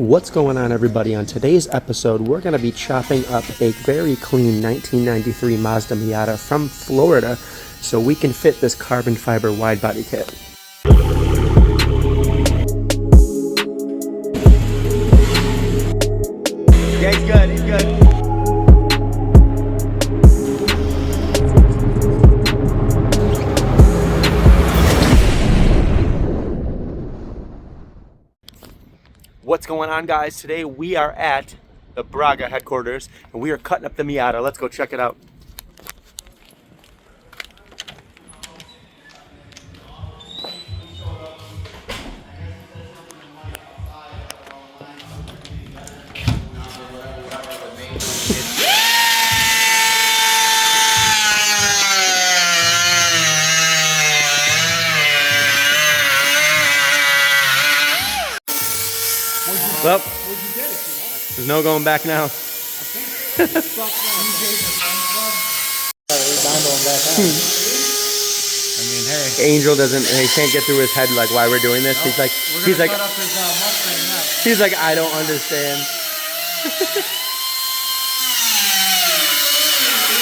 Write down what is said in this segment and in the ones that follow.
What's going on, everybody? On today's episode, we're going to be chopping up a very clean 1993 Mazda Miata from Florida so we can fit this carbon fiber wide body kit. Yeah, he's good, he's good. What's going on, guys? Today we are at the Braga headquarters and we are cutting up the Miata. Let's go check it out. Well, there's no going back now. Angel he can't get through his head like why we're doing this. He's like, I don't understand.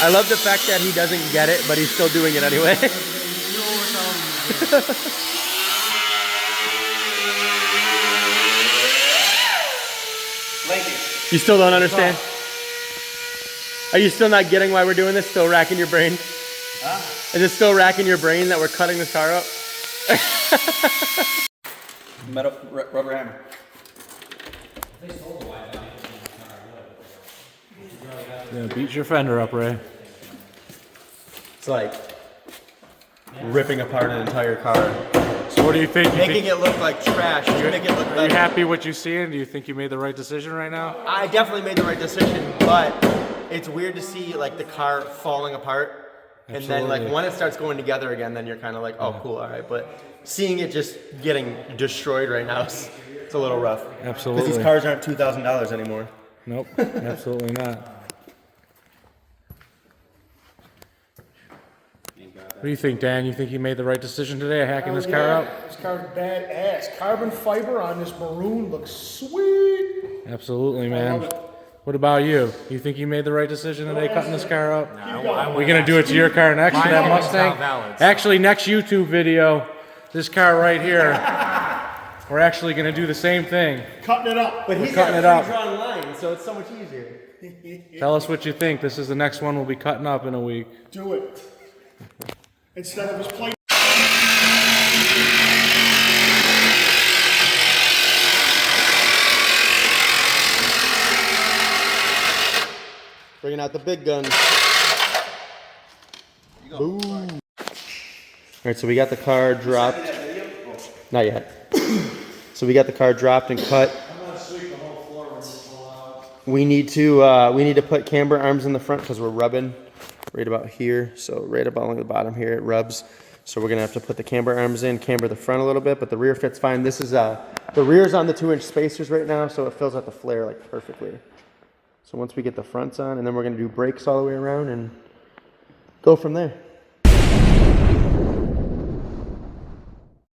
I love the fact that he doesn't get it, but he's still doing it anyway. You still don't understand? Are you still not getting why we're doing this? Still racking your brain? Huh? Is it still racking your brain that we're cutting this car up? Metal rubber hammer. Yeah, beat your fender up, Ray. It's like ripping apart an entire car. So what do you think? Making it look like trash. Make it look Are better. you happy what you see, and do you think you made the right decision right now? I definitely made the right decision, but it's weird to see like the car falling apart. And then like when it starts going together again, then you're kind of like, oh, cool, all right. But seeing it just getting destroyed right now, it's a little rough. Absolutely. Because these cars aren't $2,000 anymore. Nope, absolutely not. What do you think, Dan? You think you made the right decision today, hacking this car up? This car's badass. Carbon fiber on this maroon looks sweet. Absolutely, I man. love it. What about you? You think you made the right decision today, cutting this car up? We're gonna do it to your car next, to that Mustang? Actually, next YouTube video, this car right here, we're actually gonna do the same thing. Cutting it up. But he's cutting got it a up. pre-drawn line, so it's so much easier. Tell us what you think. This is the next one we'll be cutting up in a week. Do it. Instead of his plate. Bringing out the big gun. Boom. All right, so we got the car dropped. Not yet. So we got the car dropped and cut. We need to put camber arms in the front because we're rubbing right about here. So right about along the bottom here, it rubs. So we're gonna have to put the camber arms in, camber the front a little bit, but the rear fits fine. This is the rear's on the 2-inch spacers right now, so it fills out the flare like perfectly. So once we get the fronts on, and then we're gonna do brakes all the way around and go from there.